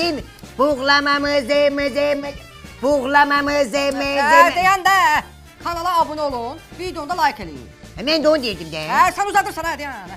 değil mi? Buğulamamızı Deyəndə kanala abunə olun, videonda like eləyin. Ben de onu dedim de. Sən uzadırsan hə deyən.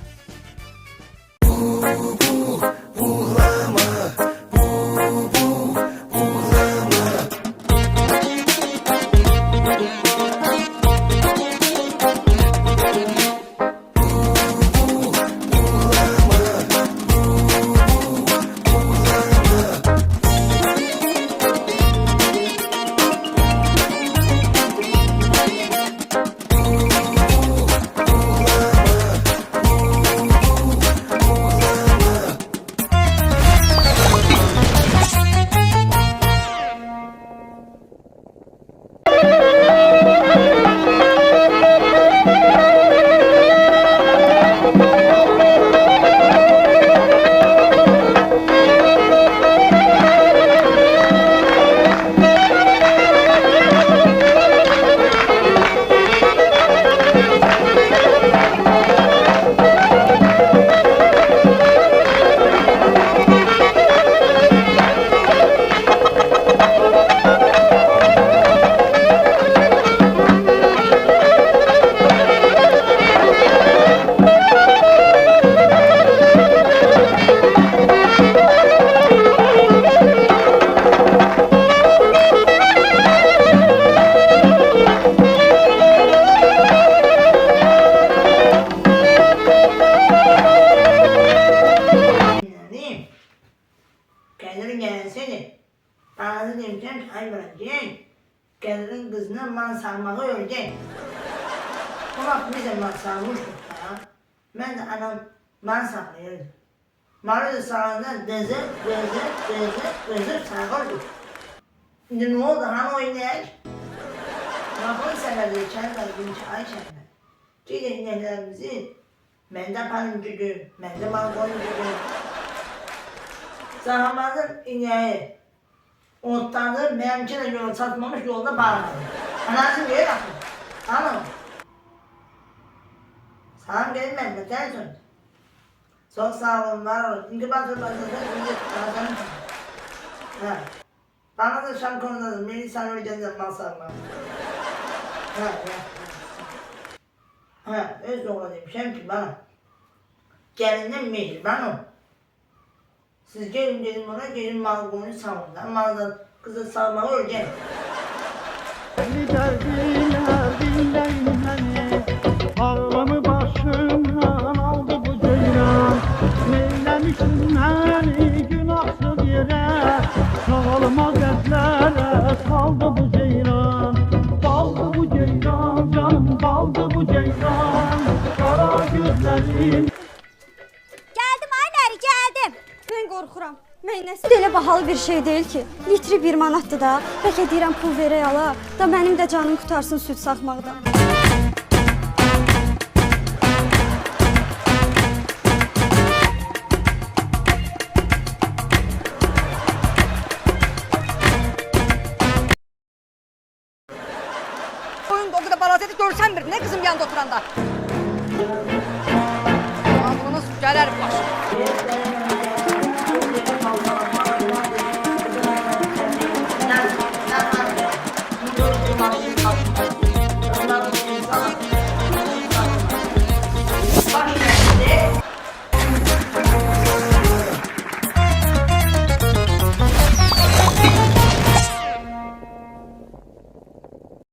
Gelirin gelsene. Bana demişken kaybedeceksin. Gelirin kızına mal sarmağı öleceksin. O vakit bize mal sarmıştık ya. Ben de anam mal sarmıyordum. Malı da saranda dezir sarıldık. Şimdi ne oldu? Hani oynayacak? Lafını severdi, çay var, gün çay çaylar. Çiğde ineklerimizi, ben de panım güdüm, ben de balkonum güdüm. Sahamazın ineği, otladı, benimki de yolu satmamış, yolda bağladı. Anası niye yaptı? Anam. Sağım gelin ben de, gel sonra. Çok sağ olun, var olun. İnki basır basır, ha. Bana da şam konudadır, beni sen öleceğinden masarma. Öz oğlu demişim ki bana, gelinden mehriban ol. Siz gelin dedim ona, gelin malgunu savundan, maldan kızı savunmağı ölecek. Derdinler beni, ağlamı başımdan aldı bu ceylan. Neylemişim beni günahsız yere, sağlıma dertlere saldı bu ceylan. Baldı bu ceylan, canım baldı bu ceylan, kara gözlerim. Geldim Aynari, geldim. Ben qorxuram. Məynəsi elə bahalı bir şey deyil ki. Litri 1 manatdır da. Bəlkə deyirəm pul verək ala. Da mənim də canım qutarsın süd saxmaqdan. Oyun o kadar balat edip görsen bir ne kızım yanında oturanda. Ağzına gelir baş.